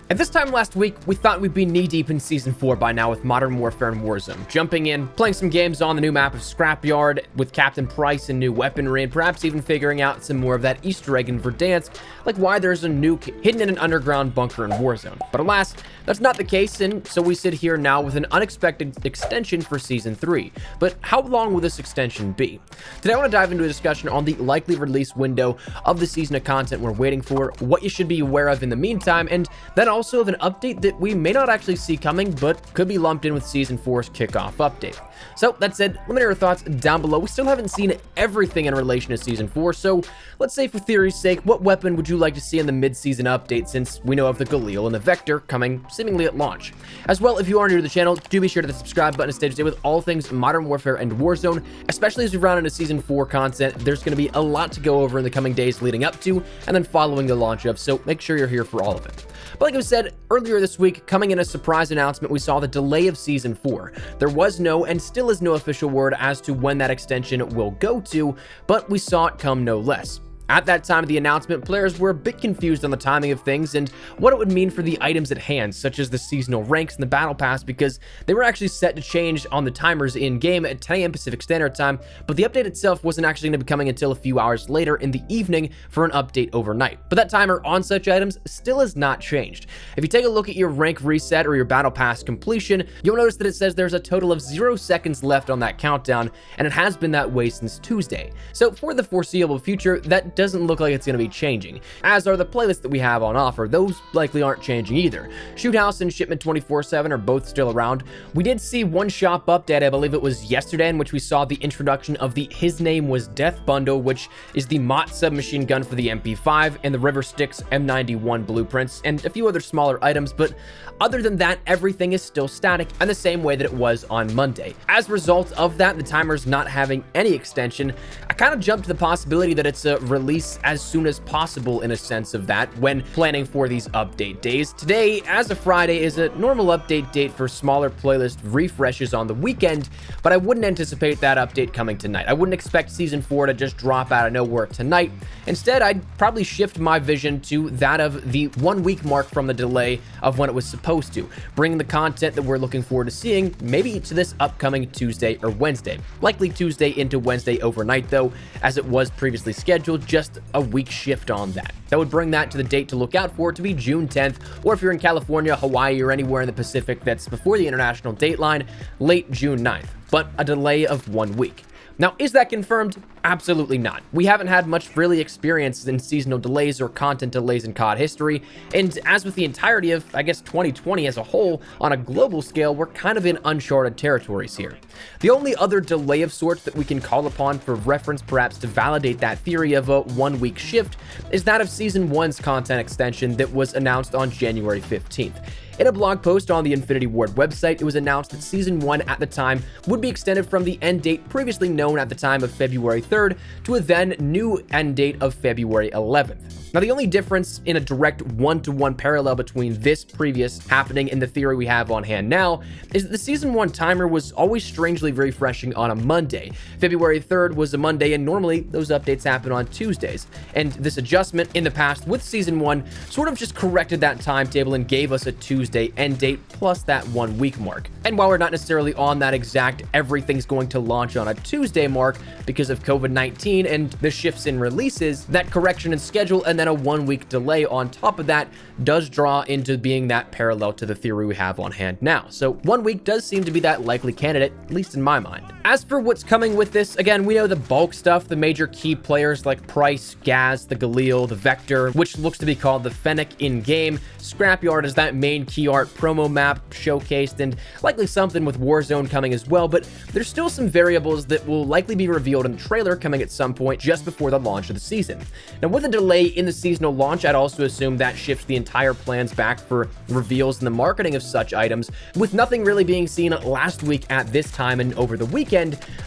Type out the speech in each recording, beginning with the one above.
At this time last week, we thought we'd be knee-deep in Season 4 by now with Modern Warfare and Warzone. Jumping in, playing some games on the new map of Scrapyard with Captain Price and new weaponry, and perhaps even figuring out some more of that Easter egg in Verdansk, like why there's a nuke hidden in an underground bunker in Warzone. But alas, that's not the case, and so we sit here now with an unexpected extension for Season 3. But how long will this extension be? Today I want to dive into a discussion on the likely release window of the season of content we're waiting for, what you should be aware of in the meantime, and then also of an update that we may not actually see coming, but could be lumped in with Season 4's kickoff update. So that said, let me know your thoughts down below. We still haven't seen everything in relation to Season 4, so let's say for theory's sake, what weapon would you like to see in the mid-season update, since we know of the Galil and the Vector coming seemingly at launch? As well, if you are new to the channel, do be sure to hit the subscribe button to stay up to date with all things Modern Warfare and Warzone, especially as we round into Season 4 content. There's going to be a lot to go over in the coming days leading up to, and then following the launch of, so make sure you're here for all of it. But like I said, earlier this week, coming in a surprise announcement, we saw the delay of Season 4. There was no, and still is no official word as to when that extension will go to, but we saw it come no less. At that time of the announcement, players were a bit confused on the timing of things and what it would mean for the items at hand, such as the seasonal ranks and the battle pass, because they were actually set to change on the timers in-game at 10 a.m. Pacific Standard Time, but the update itself wasn't actually going to be coming until a few hours later in the evening for an update overnight. But that timer on such items still has not changed. If you take a look at your rank reset or your battle pass completion, you'll notice that it says there's a total of 0 seconds left on that countdown, and it has been that way since Tuesday. So for the foreseeable future, that doesn't look like it's going to be changing, as are the playlists that we have on offer. Those likely aren't changing either. Shoot House and Shipment 24/7 are both still around. We did see one shop update, I believe it was yesterday, in which we saw the introduction of the His Name Was Death bundle, which is the Mott submachine gun for the MP5 and the River Styx M91 blueprints, and a few other smaller items, but other than that, everything is still static and the same way that it was on Monday. As a result of that, the timer's not having any extension. I kind of jumped to the possibility that it's a release as soon as possible in a sense of that when planning for these update days. Today, as of Friday, is a normal update date for smaller playlist refreshes on the weekend, but I wouldn't anticipate that update coming tonight. I wouldn't expect Season 4 to just drop out of nowhere tonight. Instead, I'd probably shift my vision to that of the 1 week mark from the delay of when it was supposed to, bringing the content that we're looking forward to seeing maybe to this upcoming Tuesday or Wednesday. Likely Tuesday into Wednesday overnight though, as it was previously scheduled, just a week shift on that. That would bring that to the date to look out for to be June 10th, or if you're in California, Hawaii, or anywhere in the Pacific that's before the international dateline, late June 9th, but a delay of 1 week. Now, is that confirmed? Absolutely not. We haven't had much really experience in seasonal delays or content delays in COD history, and as with the entirety of, I guess, 2020 as a whole, on a global scale, we're kind of in uncharted territories here. The only other delay of sorts that we can call upon for reference, perhaps to validate that theory of a 1 week shift, is that of Season 1's content extension that was announced on January 15th. In a blog post on the Infinity Ward website, it was announced that Season 1 at the time would be extended from the end date previously known at the time of February 3rd to a then new end date of February 11th. Now, the only difference in a direct one-to-one parallel between this previous happening and the theory we have on hand now is that the Season 1 timer was always strangely refreshing on a Monday. February 3rd was a Monday, and normally those updates happen on Tuesdays. And this adjustment in the past with Season 1 sort of just corrected that timetable and gave us a Tuesday end date plus that 1 week mark. And while we're not necessarily on that exact everything's going to launch on a Tuesday mark because of COVID-19 and the shifts in releases, that correction in schedule and then a 1 week delay on top of that does draw into being that parallel to the theory we have on hand now. So 1 week does seem to be that likely candidate, at least in my mind. As for what's coming with this, again, we know the bulk stuff, the major key players like Price, Gaz, the Galil, the Vector, which looks to be called the Fennec in-game. Scrapyard is that main key art promo map showcased, and likely something with Warzone coming as well, but there's still some variables that will likely be revealed in the trailer coming at some point just before the launch of the season. Now, with a delay in the seasonal launch, I'd also assume that shifts the entire plans back for reveals and the marketing of such items, with nothing really being seen last week at this time and over the weekend.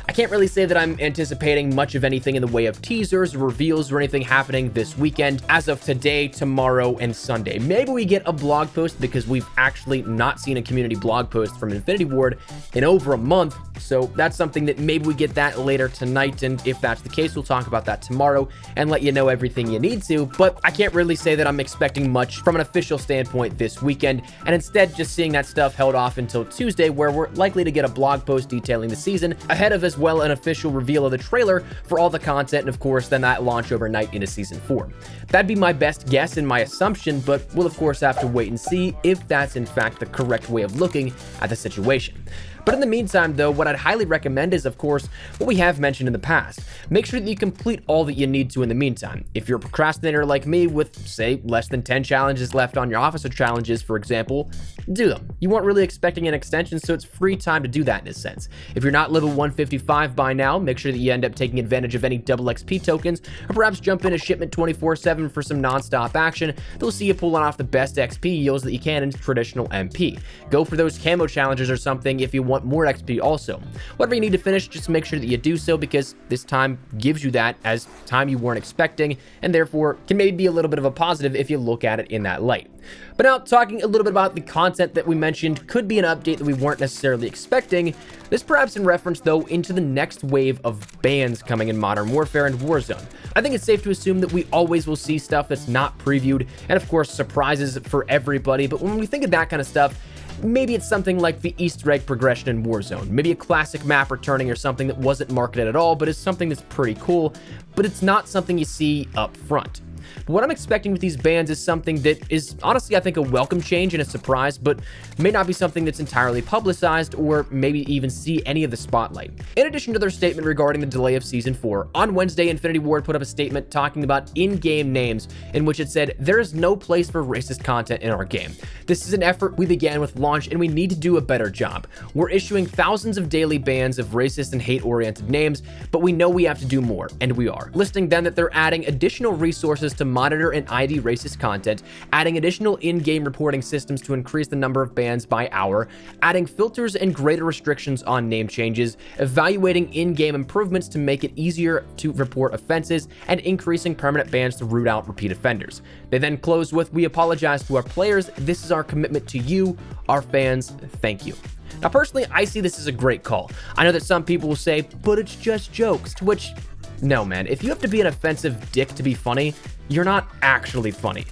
I can't really say that I'm anticipating much of anything in the way of teasers, reveals, or anything happening this weekend as of today, tomorrow, and Sunday. Maybe we get a blog post because we've actually not seen a community blog post from Infinity Ward in over a month, So that's something that maybe we get that later tonight, and if that's the case, we'll talk about that tomorrow and let you know everything you need to. But I can't really say that I'm expecting much from an official standpoint this weekend, and instead just seeing that stuff held off until Tuesday, where we're likely to get a blog post detailing the season ahead of as well an official reveal of the trailer for all the content, and of course then that launch overnight into Season 4. That'd be my best guess and my assumption, but we'll of course have to wait and see if that's in fact the correct way of looking at the situation. But in the meantime, though, what I'd highly recommend is, of course, what we have mentioned in the past. Make sure that you complete all that you need to in the meantime. If you're a procrastinator like me with, say, less than 10 challenges left on your officer challenges, for example, do them. You weren't really expecting an extension, so it's free time to do that in a sense. If you're not level 155 by now, make sure that you end up taking advantage of any double XP tokens, or perhaps jump into shipment 24/7 for some non-stop action. They'll see you pulling off the best XP yields that you can in traditional MP. Go for those camo challenges or something if you want more XP also. Whatever you need to finish, just make sure that you do so, because this time gives you that as time you weren't expecting, and therefore can maybe be a little bit of a positive if you look at it in that light. But now, talking a little bit about the content that we mentioned could be an update that we weren't necessarily expecting. This perhaps in reference, though, into the next wave of bans coming in Modern Warfare and Warzone. I think it's safe to assume that we always will see stuff that's not previewed, and of course surprises for everybody, but when we think of that kind of stuff, maybe it's something like the Easter egg progression in Warzone, maybe a classic map returning or something that wasn't marketed at all, but is something that's pretty cool, but it's not something you see up front. But what I'm expecting with these bans is something that is honestly, I think, a welcome change and a surprise, but may not be something that's entirely publicized or maybe even see any of the spotlight. In addition to their statement regarding the delay of Season 4, on Wednesday, Infinity Ward put up a statement talking about in-game names in which it said, "There is no place for racist content in our game. This is an effort we began with launch and we need to do a better job. We're issuing thousands of daily bans of racist and hate-oriented names, but we know we have to do more, and we are." Listing then that they're adding additional resources to monitor and ID racist content, adding additional in-game reporting systems to increase the number of bans by hour, adding filters and greater restrictions on name changes, evaluating in-game improvements to make it easier to report offenses, and increasing permanent bans to root out repeat offenders. They then close with, "We apologize to our players. This is our commitment to you, our fans. Thank you." Now, personally, I see this as a great call. I know that some people will say, "But it's just jokes," to which, no, man, if you have to be an offensive dick to be funny, you're not actually funny.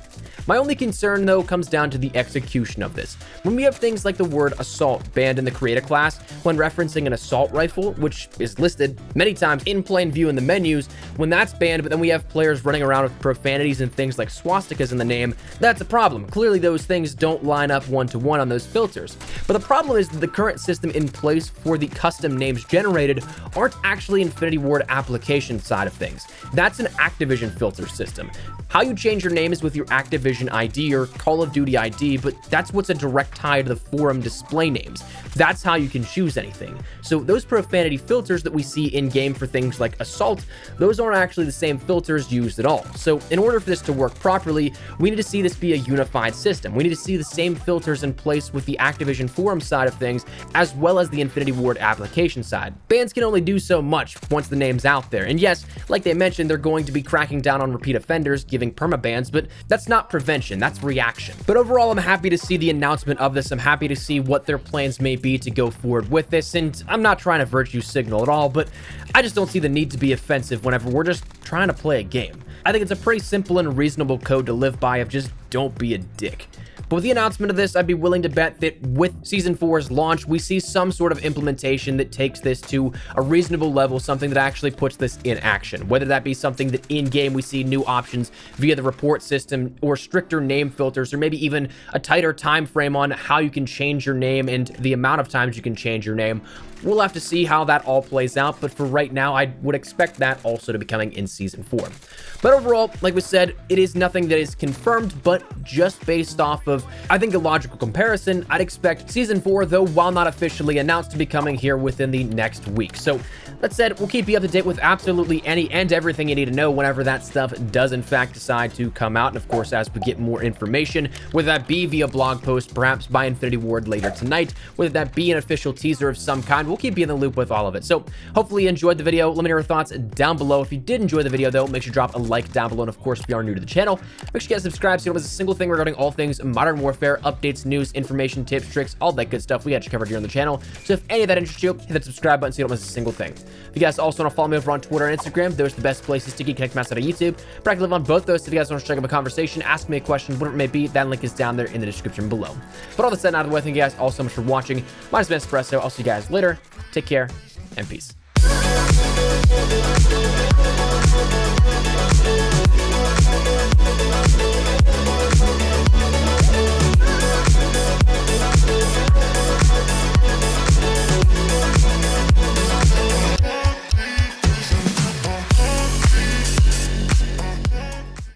My only concern, though, comes down to the execution of this. When we have things like the word assault banned in the creator class when referencing an assault rifle, which is listed many times in plain view in the menus, when that's banned, but then we have players running around with profanities and things like swastikas in the name, that's a problem. Clearly, those things don't line up one-to-one on those filters. But the problem is that the current system in place for the custom names generated aren't actually Infinity Ward application side of things. That's an Activision filter system. How you change your name is with your Activision ID or Call of Duty ID, but that's what's a direct tie to the forum display names. That's how you can choose anything. So those profanity filters that we see in-game for things like assault, those aren't actually the same filters used at all. So in order for this to work properly, we need to see this be a unified system. We need to see the same filters in place with the Activision forum side of things, as well as the Infinity Ward application side. Bans can only do so much once the name's out there. And yes, like they mentioned, they're going to be cracking down on repeat offenders, giving permabans, but that's not prevention, that's reaction. But overall, I'm happy to see the announcement of this. I'm happy to see what their plans may be to go forward with this, and I'm not trying to virtue signal at all, but I just don't see the need to be offensive whenever we're just trying to play a game. I think it's a pretty simple and reasonable code to live by of just don't be a dick. But with the announcement of this, I'd be willing to bet that with Season 4's launch, we see some sort of implementation that takes this to a reasonable level, something that actually puts this in action. Whether that be something that in-game we see new options via the report system, or stricter name filters, or maybe even a tighter time frame on how you can change your name and the amount of times you can change your name. We'll have to see how that all plays out, but for right now, I would expect that also to be coming in Season 4. But overall, like we said, it is nothing that is confirmed, but just based off of, I think, a logical comparison, I'd expect Season 4, though while not officially announced, to be coming here within the next week. So that said, we'll keep you up to date with absolutely any and everything you need to know whenever that stuff does in fact decide to come out. And of course, as we get more information, whether that be via blog post, perhaps by Infinity Ward later tonight, whether that be an official teaser of some kind, We'll keep you in the loop with all of it. So hopefully you enjoyed the video. Let me know your thoughts down below. If you did enjoy the video, though, make sure to drop a like down below. And of course, if you are new to the channel, make sure you guys subscribe so you don't miss a single thing regarding all things Modern Warfare, updates, news, information, tips, tricks, all that good stuff we got you covered here on the channel. So if any of that interests you, hit that subscribe button so you don't miss a single thing. If you guys also want to follow me over on Twitter and Instagram, those are the best places to get connected outside of YouTube. But I can live on both those. So if you guys want to strike up a conversation, ask me a question, whatever it may be, that link is down there in the description below. But all that said and out of the way, thank you guys all so much for watching. My name is Ben Espresso. I'll see you guys later. Take care and peace.